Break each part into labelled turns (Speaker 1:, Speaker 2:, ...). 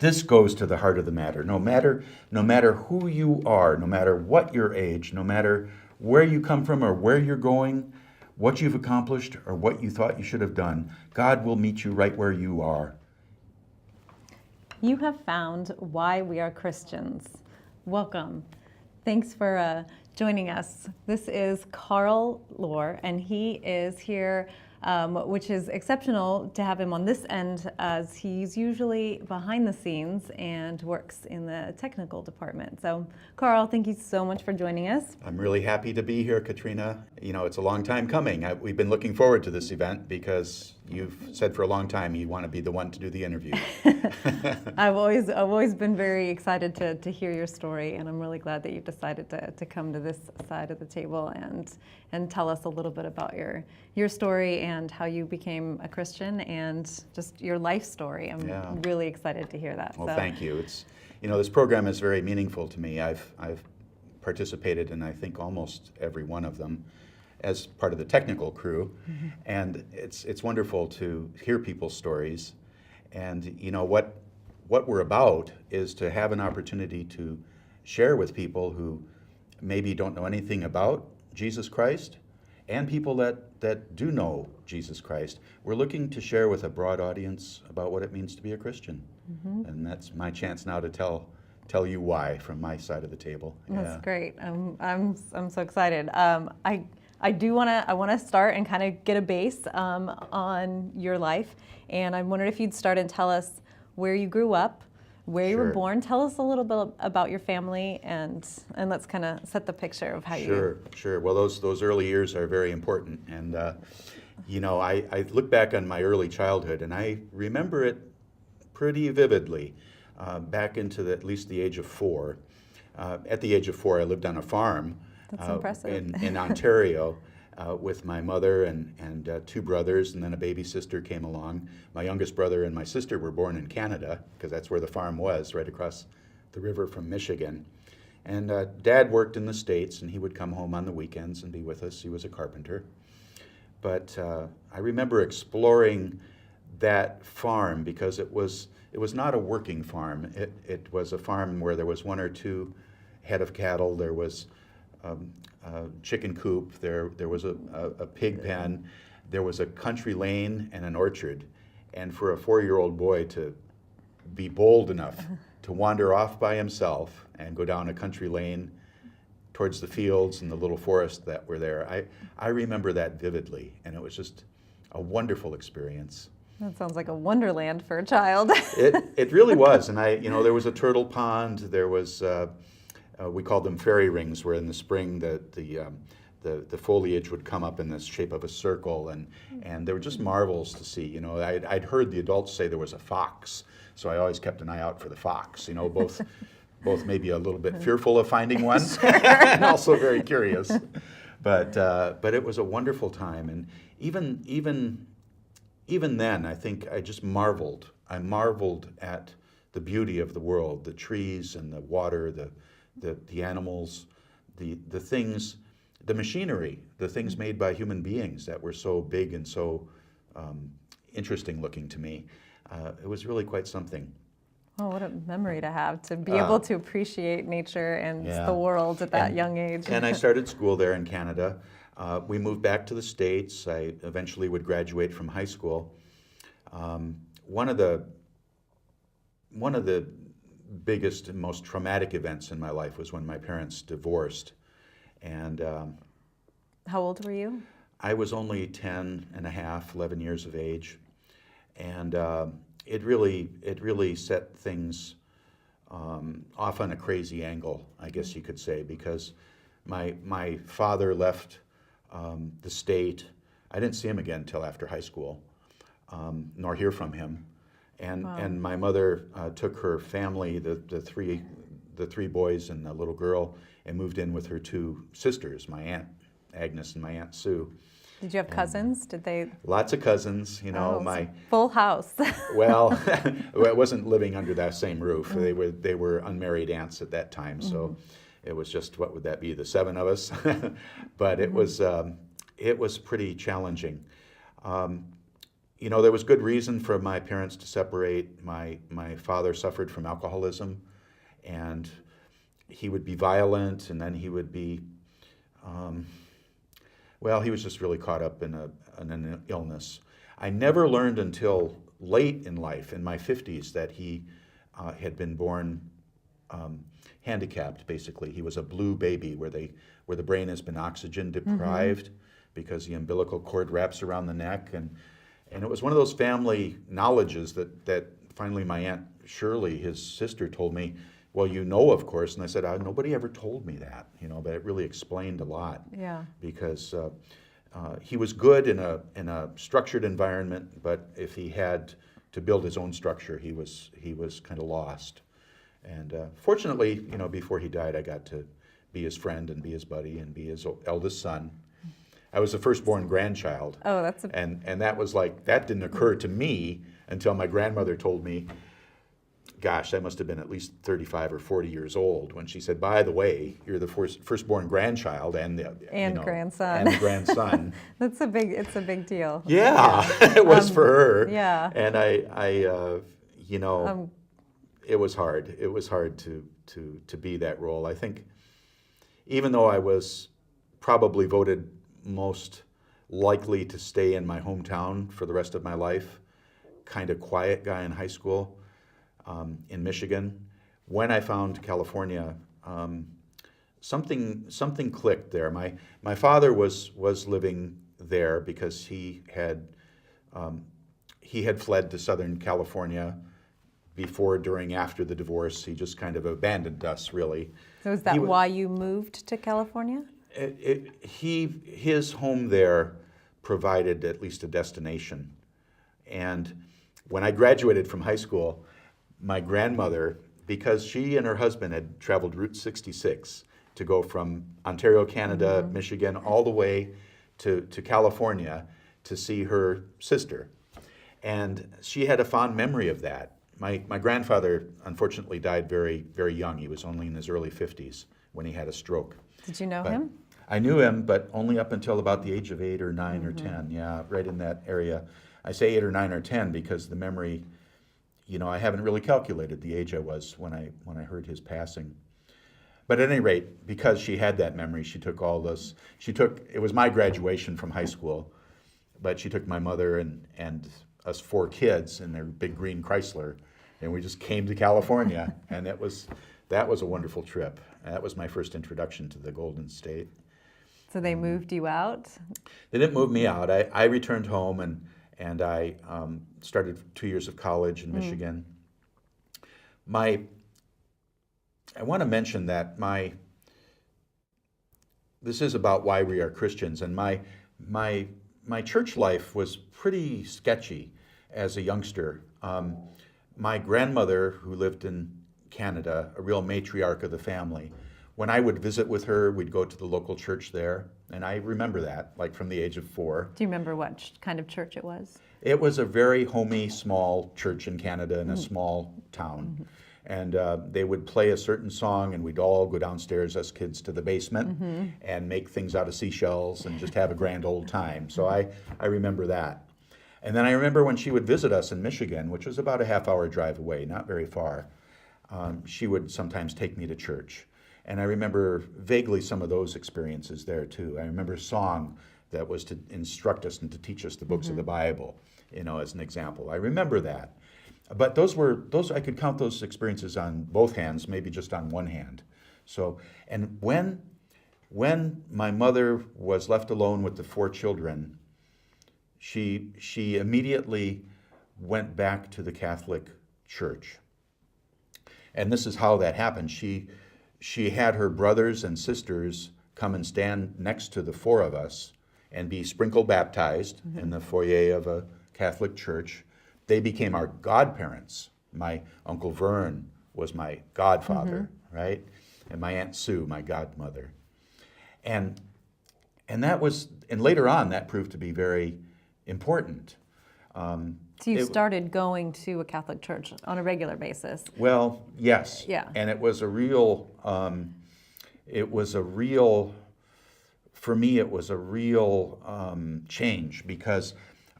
Speaker 1: this goes to the heart of the matter. No matter who you are, no matter what your age, no matter where you come from or where you're going, what you've accomplished or what you thought you should have done, God will meet you right where you are.
Speaker 2: You have found why we are Christians. Welcome. Thanks for joining us. This is Carl Laur, and he is here, which is exceptional to have him on this end, as he's usually behind the scenes and works in the technical department. So, Carl, thank you so much for joining us.
Speaker 1: I'm really happy to be here, Katrina. You know, it's a long time coming. We've been looking forward to this event because you've said for a long time you want to be the one to do the interview.
Speaker 2: I've always been very excited to hear your story, and I'm really glad that you've decided to come to this side of the table and tell us a little bit about your story and how you became a Christian and just your life story. I'm really excited to hear that.
Speaker 1: Well, thank you. This program is very meaningful to me. I've participated in, I think, almost every one of them as part of the technical crew, and it's wonderful to hear people's stories. And you know what we're about is to have an opportunity to share with people who maybe don't know anything about Jesus Christ, and people that do know Jesus Christ. We're looking to share with a broad audience about what it means to be a Christian, and that's my chance now to tell you why from my side of the table.
Speaker 2: That's great. I'm so excited. I want to start and kind of get a base on your life, and I wondered if you'd start and tell us where you grew up, where you were born. Tell us a little bit about your family, and let's kind of set the picture of how you.
Speaker 1: Sure. Well, those early years are very important, and I look back on my early childhood, and I remember it pretty vividly, back into at least the age of 4. At the age of 4, I lived on a farm.
Speaker 2: That's impressive.
Speaker 1: in Ontario, with my mother and 2 brothers, and then a baby sister came along. My youngest brother and my sister were born in Canada, because that's where the farm was, right across the river from Michigan. And Dad worked in the States, and he would come home on the weekends and be with us. He was a carpenter. But I remember exploring that farm because it was not a working farm. It was a farm where there was 1 or 2 head of cattle. There was chicken coop, there was a pig pen, there was a country lane and an orchard. And for a 4-year-old boy to be bold enough to wander off by himself and go down a country lane towards the fields and the little forest that were there, I remember that vividly, and it was just a wonderful experience.
Speaker 2: That sounds like a wonderland for a child.
Speaker 1: It really was, and there was a turtle pond, there was we called them fairy rings, where in the spring the foliage would come up in the shape of a circle, and they were just marvels to see. I'd heard the adults say there was a fox, so I always kept an eye out for the fox. Both maybe a little bit fearful of finding one, and also very curious. But it was a wonderful time, and even then, I think I just marveled. I marveled at the beauty of the world, the trees and the water, the animals, the things, the machinery, the things made by human beings that were so big and so interesting looking to me. It was really quite something.
Speaker 2: Oh, what a memory to have, to be able to appreciate nature and the world at that young age.
Speaker 1: And I started school there in Canada. We moved back to the States. I eventually would graduate from high school. One of the biggest and most traumatic events in my life was when my parents divorced. And
Speaker 2: how old were you?
Speaker 1: I was only 10 and a half, 11 years of age. And it really set things off on a crazy angle, I guess you could say, because my father left the state. I didn't see him again until after high school, nor hear from him. And my mother took her family, the three boys and the little girl, and moved in with her 2 sisters, my Aunt Agnes and my Aunt Sue.
Speaker 2: Did you have cousins? Did they?
Speaker 1: Lots of cousins, my
Speaker 2: full house.
Speaker 1: Well, I wasn't living under that same roof. They were unmarried aunts at that time, so it was just, what would that be, the 7 of us? But it was pretty challenging. there was good reason for my parents to separate. My father suffered from alcoholism, and he would be violent, and then he would be, he was just really caught up in an illness. I never learned until late in life, in my 50s, that he had been born handicapped, basically. He was a blue baby where the brain has been oxygen deprived because the umbilical cord wraps around the neck. And it was one of those family knowledges that finally my Aunt Shirley, his sister, told me, well, of course. And I said, nobody ever told me that, but it really explained a lot.
Speaker 2: Yeah.
Speaker 1: Because he was good in a structured environment, but if he had to build his own structure, he was kind of lost. And fortunately, before he died, I got to be his friend and be his buddy and be his eldest son. I was the firstborn grandchild.
Speaker 2: Oh,
Speaker 1: and that was that didn't occur to me until my grandmother told me, gosh, I must have been at least 35 or 40 years old when she said, by the way, you're the firstborn grandchild and
Speaker 2: grandson.
Speaker 1: And the grandson.
Speaker 2: It's a big deal.
Speaker 1: Yeah, it was for her.
Speaker 2: Yeah.
Speaker 1: And it was hard. It was hard to be that role. I think even though I was probably voted most likely to stay in my hometown for the rest of my life, kind of quiet guy in high school in Michigan, when I found California, something clicked there. My father was living there because he had fled to Southern California before, during, after the divorce. He just kind of abandoned us, really.
Speaker 2: So is that why you moved to California?
Speaker 1: His home there provided at least a destination. And when I graduated from high school, my grandmother, because she and her husband had traveled Route 66 to go from Ontario, Canada, Michigan, all the way to California to see her sister. And she had a fond memory of that. My grandfather, unfortunately, died very, very young. He was only in his early 50s when he had a stroke.
Speaker 2: Did you know him?
Speaker 1: I knew him, but only up until about the age of 8 or 9 or 10. Yeah, right in that area. I say 8 or 9 or 10 because the memory, I haven't really calculated the age I was when I heard his passing. But at any rate, because she had that memory, she took all this. It was my graduation from high school, but she took my mother and us 4 kids in their big green Chrysler, and we just came to California, and that was a wonderful trip. That was my first introduction to the Golden State.
Speaker 2: So they moved you out?
Speaker 1: They didn't move me out. I returned home and I started 2 years of college in Michigan. I want to mention that this is about why we are Christians, and my church life was pretty sketchy as a youngster. My grandmother, who lived in Canada, a real matriarch of the family, when I would visit with her, we'd go to the local church there, and I remember that, from the age of 4.
Speaker 2: Do you remember what kind of church it was?
Speaker 1: It was a very homey, small church in Canada in a small town. And they would play a certain song, and we'd all go downstairs, us kids, to the basement and make things out of seashells and just have a grand old time. So I remember that. And then I remember when she would visit us in Michigan, which was about a half-hour drive away, not very far, she would sometimes take me to church. And I remember vaguely some of those experiences there, too. I remember a song that was to instruct us and to teach us the books of the Bible, as an example. I remember that. But those I could count those experiences on both hands, maybe just on one hand. So, and when my mother was left alone with the 4 children, she immediately went back to the Catholic Church. And this is how that happened. She had her brothers and sisters come and stand next to the 4 of us and be sprinkle baptized in the foyer of a Catholic church. They became our godparents. My Uncle Vern was my godfather, right? And my Aunt Sue, my godmother. And later on, that proved to be very important.
Speaker 2: So you started going to a Catholic church on a regular basis?
Speaker 1: Well, yes.
Speaker 2: Yeah.
Speaker 1: And it was a real, for me, it was a real change, because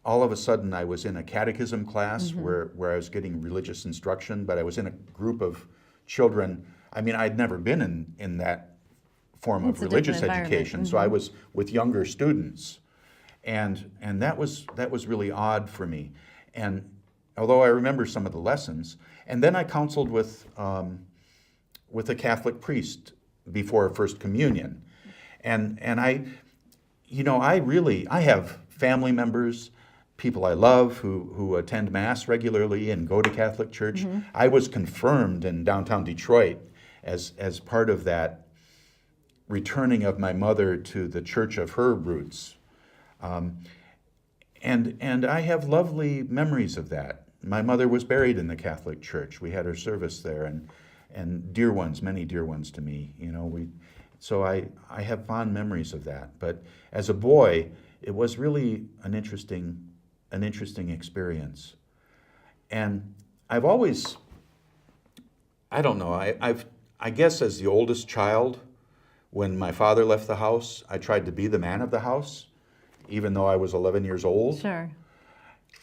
Speaker 1: all of a sudden I was in a catechism class where I was getting religious instruction, but I was in a group of children. I mean, I'd never been in that form of
Speaker 2: It's a
Speaker 1: religious
Speaker 2: different environment.
Speaker 1: education, so I was with younger students, and that was really odd for me. And although I remember some of the lessons, and then I counseled with a Catholic priest before First Communion, and I, I have family members, people I love who attend Mass regularly and go to Catholic church. I was confirmed in downtown Detroit as part of that returning of my mother to the church of her roots. And I have lovely memories of that. My mother was buried in the Catholic Church. We had her service there, and dear ones, many dear ones to me. So I have fond memories of that. But as a boy, it was really an interesting experience. And I've always, I don't know, I guess as the oldest child, when my father left the house, I tried to be the man of the house, even though I was 11 years old.
Speaker 2: Sure.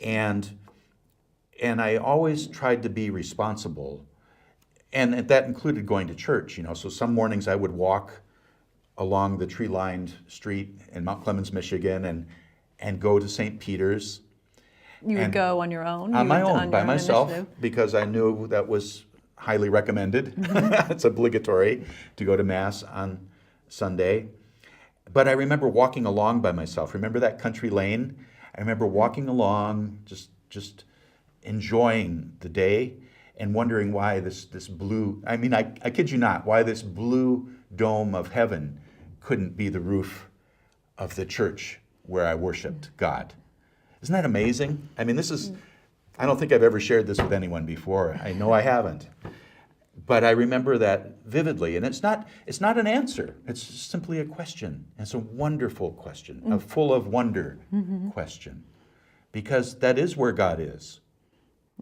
Speaker 1: And I always tried to be responsible. And that included going to church, So some mornings I would walk along the tree-lined street in Mount Clemens, Michigan, and go to St. Peter's.
Speaker 2: You would go on your own?
Speaker 1: On
Speaker 2: You
Speaker 1: my
Speaker 2: went
Speaker 1: own, by
Speaker 2: your
Speaker 1: myself,
Speaker 2: initiative?
Speaker 1: because I knew that was highly recommended. It's obligatory to go to Mass on Sunday. But I remember walking along by myself. Remember that country lane? I remember walking along, just enjoying the day and wondering why this blue, I kid you not, why this blue dome of heaven couldn't be the roof of the church where I worshiped God. Isn't that amazing? I don't think I've ever shared this with anyone before. I know I haven't. But I remember that vividly, and it's not an answer. It's simply a question. It's a wonderful question, a full of wonder question, because that is where God is.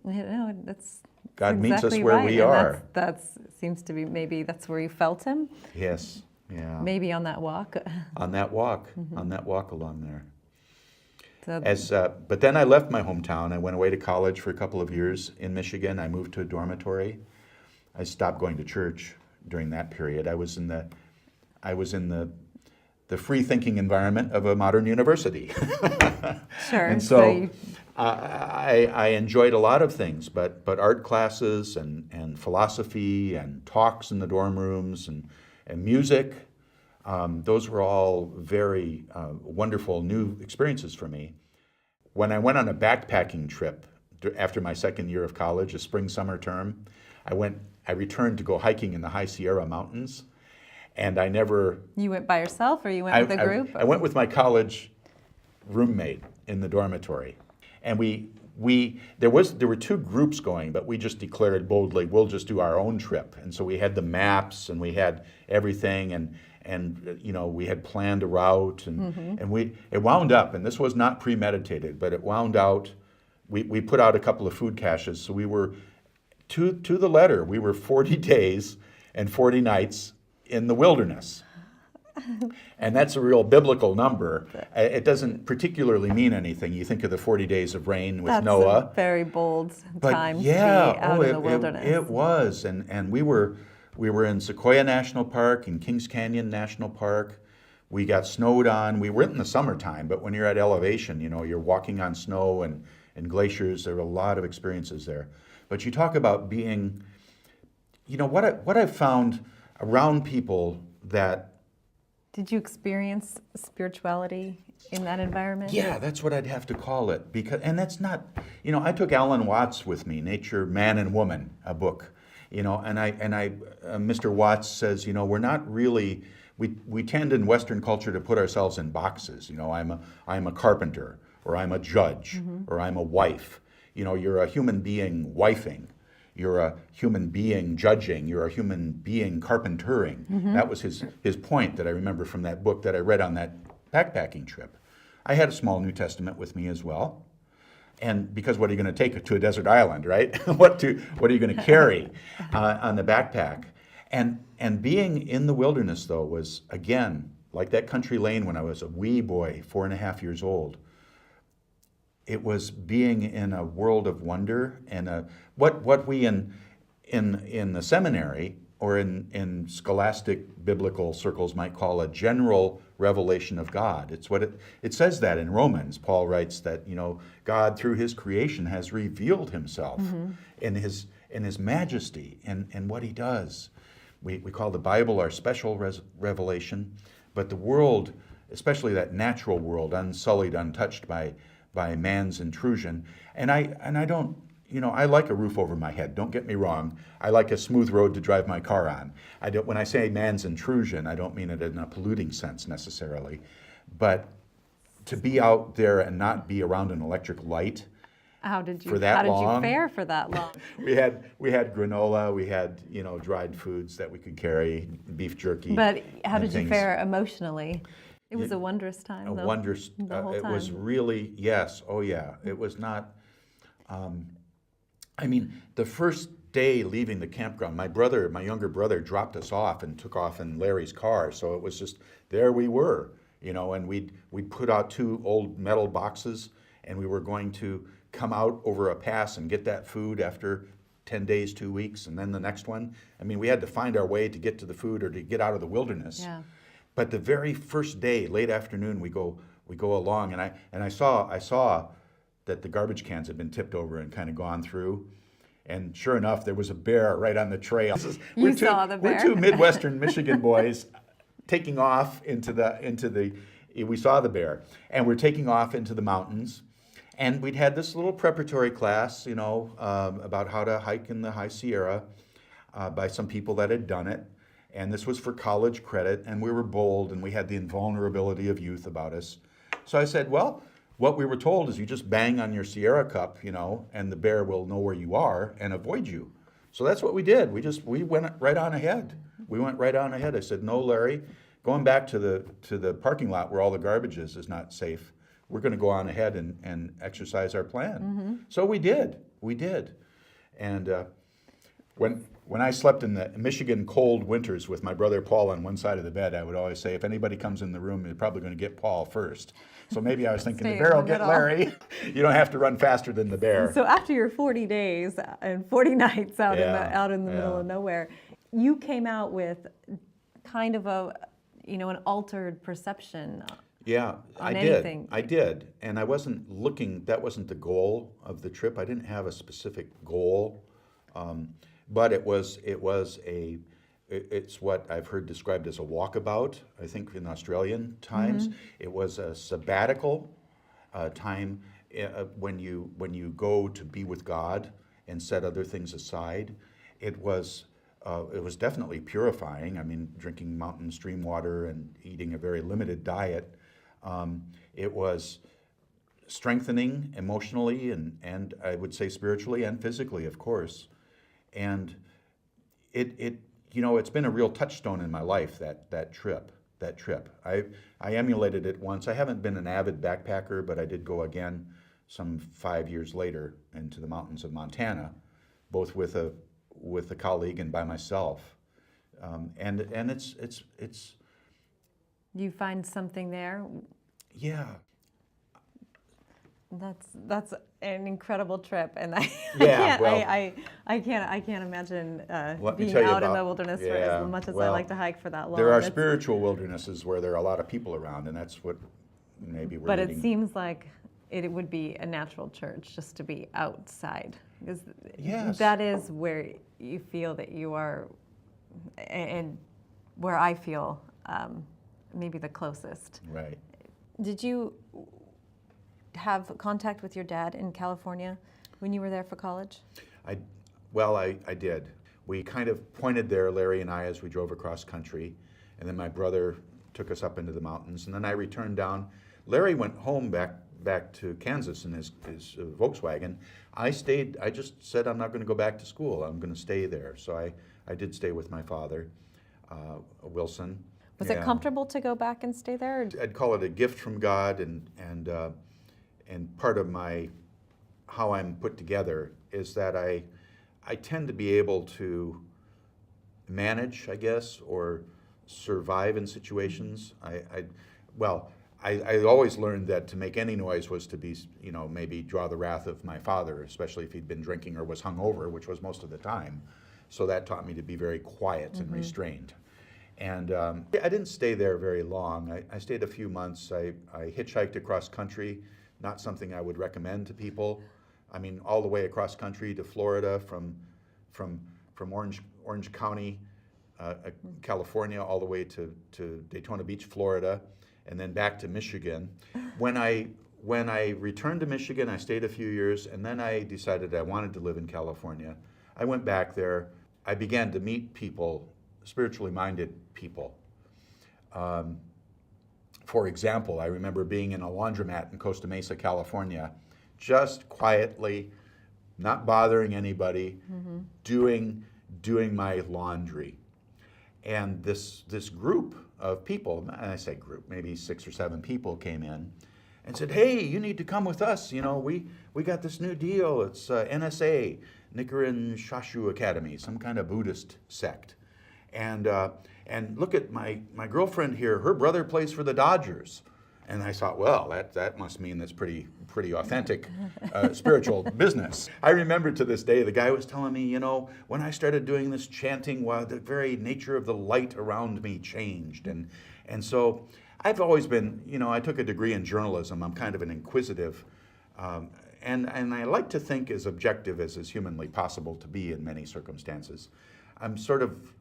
Speaker 2: That's
Speaker 1: God meets us
Speaker 2: exactly
Speaker 1: where
Speaker 2: right.
Speaker 1: we
Speaker 2: And
Speaker 1: are.
Speaker 2: That's seems to be, maybe that's where you felt him.
Speaker 1: Yes, yeah.
Speaker 2: Maybe on that walk.
Speaker 1: On that walk along there.
Speaker 2: So,
Speaker 1: But then I left my hometown. I went away to college for a couple of years in Michigan. I moved to a dormitory. I stopped going to church during that period. I was in the free-thinking environment of a modern university.
Speaker 2: sure.
Speaker 1: And so I enjoyed a lot of things, but art classes and philosophy and talks in the dorm rooms and music, those were all very wonderful new experiences for me. When I went on a backpacking trip after my second year of college, a spring-summer term, I returned to go hiking in the High Sierra Mountains, and I never...
Speaker 2: You went by yourself, or you went with a group?
Speaker 1: I went with my college roommate in the dormitory, and there were two groups going, but we just declared boldly, we'll just do our own trip. And so we had the maps, and we had everything, and we had planned a route, and it wound up, and this was not premeditated, but it wound out. We put out a couple of food caches, so we were to the letter. We were 40 days and 40 nights in the wilderness. And that's a real biblical number. It doesn't particularly mean anything. You think of the 40 days of rain with Noah.
Speaker 2: That's a very bold
Speaker 1: But
Speaker 2: time to
Speaker 1: yeah,
Speaker 2: be out in the wilderness.
Speaker 1: It was. And we were in Sequoia National Park and Kings Canyon National Park. We got snowed on. We were in the summertime, but when you're at elevation, you're walking on snow and glaciers. There were a lot of experiences there. But you talk about being, what I've found around people that...
Speaker 2: Did you experience spirituality in that environment?
Speaker 1: Yeah, that's what I'd have to call it. And that's not, I took Alan Watts with me, Nature, Man and Woman, a book, Mr. Watts says, we're not really, we tend in Western culture to put ourselves in boxes. I'm a carpenter, or I'm a judge, or I'm a wife. You're a human being wifing. You're a human being judging. You're a human being carpentering. That was his point that I remember from that book that I read on that backpacking trip. I had a small New Testament with me as well. And because what are you going to take to a desert island, right? What are you going to carry on the backpack? And being in the wilderness, though, was, again, like that country lane when I was a wee boy, 4.5 years old. it was being in a world of wonder and what we in the seminary or in scholastic biblical circles might call a general revelation of God. It's what it says that in Romans. Paul writes that, God through his creation has revealed himself in his majesty and what he does. We call the Bible our special revelation, but the world, especially that natural world, unsullied, untouched by man's intrusion. And I don't, I like a roof over my head. Don't get me wrong. I like a smooth road to drive my car on. When I say man's intrusion, I don't mean it in a polluting sense necessarily, but to be out there and not be around an electric light.
Speaker 2: How did you
Speaker 1: long,
Speaker 2: fare for that long?
Speaker 1: we had granola, we had dried foods that we could carry, beef jerky.
Speaker 2: But how did you fare emotionally? It was a wondrous time.
Speaker 1: A
Speaker 2: though,
Speaker 1: wondrous.
Speaker 2: the whole
Speaker 1: It
Speaker 2: time.
Speaker 1: was really, yes. Oh yeah. It was not. The first day leaving the campground, my younger brother, dropped us off and took off in Larry's car. So it was just there we were, and we'd put out 2 old metal boxes, and we were going to come out over a pass and get that food after 10 days, 2 weeks, and then the next one. We had to find our way to get to the food or to get out of the wilderness.
Speaker 2: Yeah.
Speaker 1: But the very first day, late afternoon, we go along, and I saw that the garbage cans had been tipped over and kind of gone through. And sure enough, there was a bear right on the trail.
Speaker 2: Saw the bear.
Speaker 1: We're 2 Midwestern Michigan boys taking off we saw the bear, and we're taking off into the mountains. And we'd had this little preparatory class, about how to hike in the High Sierra by some people that had done it. And this was for college credit, and we were bold, and we had the invulnerability of youth about us. So I said, well, what we were told is you just bang on your Sierra cup, and the bear will know where you are and avoid you. So that's what we did. We went right on ahead. I said, no, Larry, going back to the parking lot where all the garbage is not safe. We're going to go on ahead and exercise our plan.
Speaker 2: Mm-hmm.
Speaker 1: So we did. And when I slept in the Michigan cold winters with my brother Paul on one side of the bed, I would always say, if anybody comes in the room, they're probably going to get Paul first. So maybe I was thinking, the bear will get Larry. You don't have to run faster than the bear.
Speaker 2: So after your 40 days and 40 nights out in the middle of nowhere, you came out with kind of an altered perception.
Speaker 1: Yeah,
Speaker 2: I
Speaker 1: did. And I wasn't looking, that wasn't the goal of the trip. I didn't have a specific goal. But it's what I've heard described as a walkabout, I think in Australian times. Mm-hmm. It was a sabbatical time when you go to be with God and set other things aside. It was definitely purifying. Drinking mountain stream water and eating a very limited diet. It was strengthening emotionally and I would say spiritually and physically, of course. And it's been a real touchstone in my life, that trip. I emulated it once. I haven't been an avid backpacker, but I did go again some 5 years later into the mountains of Montana, both with a colleague and by myself. And it's.
Speaker 2: You find something there?
Speaker 1: Yeah.
Speaker 2: That's an incredible trip, and I can't imagine being out in the wilderness for as much as I like to hike for that long.
Speaker 1: There are spiritual wildernesses where there are a lot of people around, and that's what maybe we're.
Speaker 2: But it seems like it would be a natural church just to be outside, because that is where you feel that you are, and where I feel maybe the closest.
Speaker 1: Right.
Speaker 2: Did you have contact with your dad in California when you were there for college?
Speaker 1: I did. We kind of pointed there, Larry and I, as we drove across country, and then my brother took us up into the mountains, and then I returned down. Larry went home back to Kansas in his Volkswagen. I stayed. I just said I'm not going to go back to school. I'm going to stay there. So I did stay with my father, Wilson.
Speaker 2: Was it comfortable to go back and stay there?
Speaker 1: I'd call it a gift from God, and part of how I'm put together is that I tend to be able to manage, I guess, or survive in situations. I always learned that to make any noise was to be, maybe draw the wrath of my father, especially if he'd been drinking or was hungover, which was most of the time. So that taught me to be very quiet and restrained. And I didn't stay there very long. I stayed a few months. I hitchhiked across country, not something I would recommend to people. I mean, all the way across country to Florida, from Orange County, California, all the way to Daytona Beach, Florida, and then back to Michigan. When I returned to Michigan, I stayed a few years, and then I decided I wanted to live in California. I went back there. I began to meet people, spiritually minded people. For example, I remember being in a laundromat in Costa Mesa, California, just quietly, not bothering anybody, doing my laundry. And this group of people, and I say group, maybe 6 or 7 people came in and said, "Hey, you need to come with us. We got this new deal. It's NSA, Nichiren Shashu Academy, some kind of Buddhist sect. And look at my girlfriend here. Her brother plays for the Dodgers." And I thought, well, that must mean that's pretty authentic spiritual business. I remember to this day, the guy was telling me, when I started doing this chanting, well, the very nature of the light around me changed. And so I've always been, I took a degree in journalism. I'm kind of an inquisitive, and I like to think as objective as is humanly possible to be in many circumstances. I'm sort of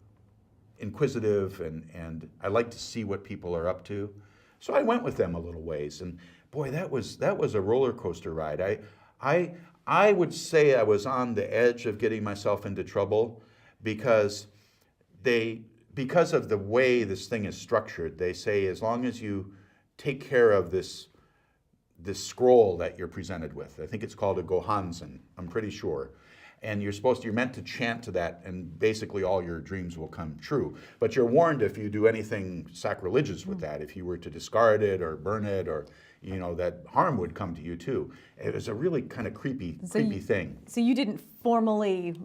Speaker 1: inquisitive, and I like to see what people are up to. So I went with them a little ways, and boy, that was a roller coaster ride. I would say I was on the edge of getting myself into trouble because of the way this thing is structured. They say as long as you take care of this scroll that you're presented with, I think it's called a Gohanzen, I'm pretty sure. And you're meant to chant to that, and basically all your dreams will come true. But you're warned if you do anything sacrilegious with that, if you were to discard it or burn it, or that harm would come to you too. It was a really kind of creepy thing.
Speaker 2: So you didn't formally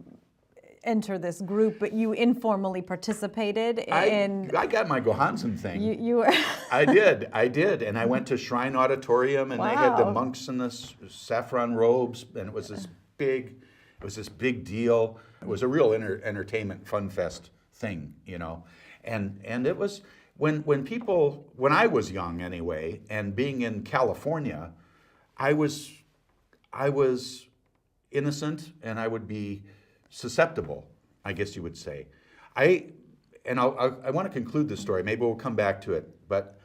Speaker 2: enter this group, but you informally participated in.
Speaker 1: I got my Gohanzen thing.
Speaker 2: You were.
Speaker 1: I did, and I went to Shrine Auditorium, and they had the monks in the saffron robes, and it was this big deal. It was a real entertainment fun fest thing, and it was when I was young anyway, and being in California, I was innocent, and I would be susceptible, I guess you would say. I want to conclude this story. Maybe we'll come back to it, but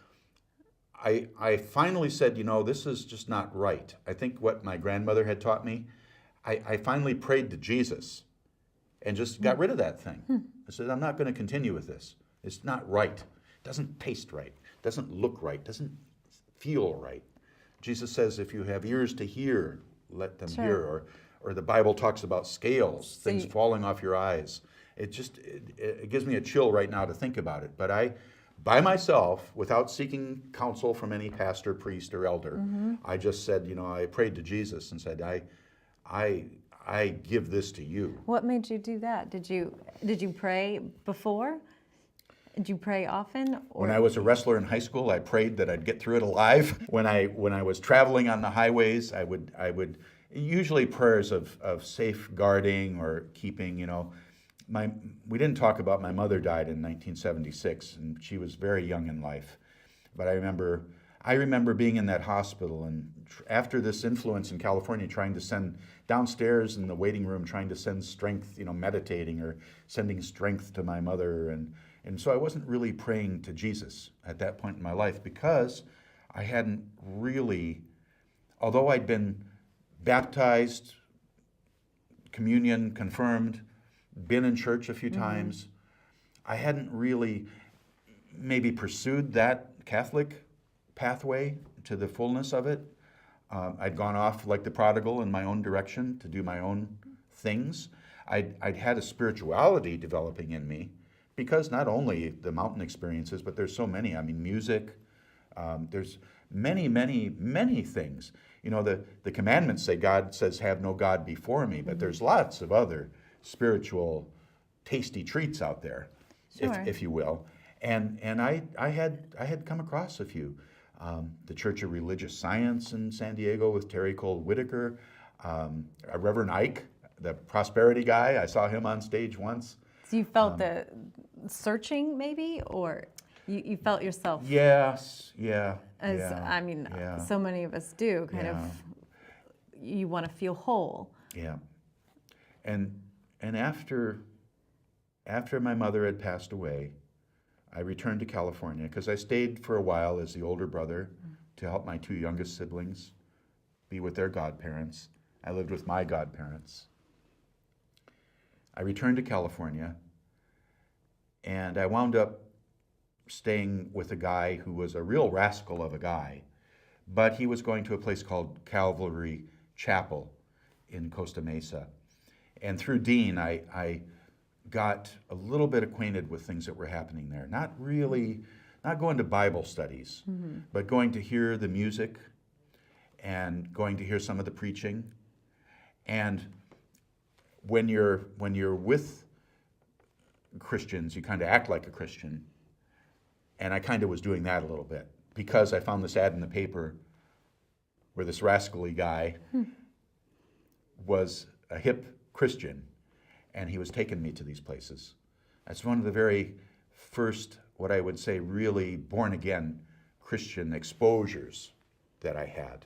Speaker 1: I finally said, this is just not right. I think what my grandmother had taught me. I finally prayed to Jesus and just got rid of that thing. I said, I'm not going to continue with this. It's not right. It doesn't taste right. It doesn't look right. It doesn't feel right. Jesus says, if you have ears to hear, let them hear. Or the Bible talks about scales, things falling off your eyes. It gives me a chill right now to think about it. But I, by myself, without seeking counsel from any pastor, priest, or elder, I just said, I prayed to Jesus and said, I give this to you.
Speaker 2: What made you do that? Did you pray before? Did you pray often? Or?
Speaker 1: When I was a wrestler in high school, I prayed that I'd get through it alive. When I was traveling on the highways, I would usually prayers of safeguarding or keeping. We didn't talk about my mother died in 1976, and she was very young in life. But I remember being in that hospital, and after this influence in California, trying to send downstairs in the waiting room, trying to send strength, meditating or sending strength to my mother. And so I wasn't really praying to Jesus at that point in my life because I hadn't really, although I'd been baptized, communion, confirmed, been in church a few times, I hadn't really maybe pursued that Catholic pathway to the fullness of it. I'd gone off like the prodigal in my own direction to do my own things. I'd had a spirituality developing in me because not only the mountain experiences, but there's so many. I mean, music, there's many things. The commandments say, God says, have no God before me, but there's lots of other spiritual tasty treats out there, if you will. And I had come across a few. the Church of Religious Science in San Diego with Terry Cole Whitaker, Reverend Ike, the prosperity guy. I saw him on stage once.
Speaker 2: So you felt the searching maybe, or you felt yourself?
Speaker 1: Yes, yeah.
Speaker 2: As
Speaker 1: yeah,
Speaker 2: I mean,
Speaker 1: yeah,
Speaker 2: so many of us do. Kind of, you want to feel whole.
Speaker 1: yeah. And after my mother had passed away, I returned to California because I stayed for a while as the older brother to help my two youngest siblings be with their godparents. I lived with my godparents. I returned to California, and I wound up staying with a guy who was a real rascal of a guy, but he was going to a place called Calvary Chapel in Costa Mesa. And through Dean, I got a little bit acquainted with things that were happening there. Not going to Bible studies, but going to hear the music and going to hear some of the preaching. And when you're with Christians, you kind of act like a Christian. And I kind of was doing that a little bit because I found this ad in the paper where this rascally guy was a hip Christian, and he was taking me to these places. That's one of the very first, what I would say, really born-again Christian exposures that I had.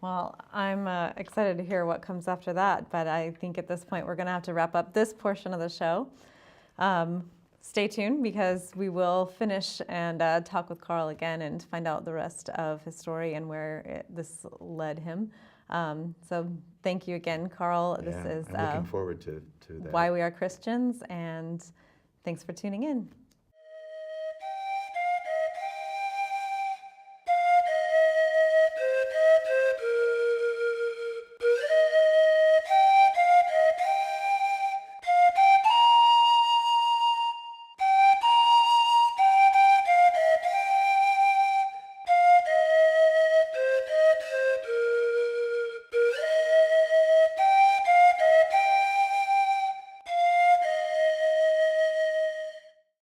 Speaker 2: Well, I'm excited to hear what comes after that, but I think at this point we're going to have to wrap up this portion of the show. Stay tuned because we will finish and talk with Carl again and find out the rest of his story and where this led him. So thank you again, Carl.
Speaker 1: Yeah,
Speaker 2: This is
Speaker 1: I'm looking forward to that.
Speaker 2: Why We Are Christians, and thanks for tuning in.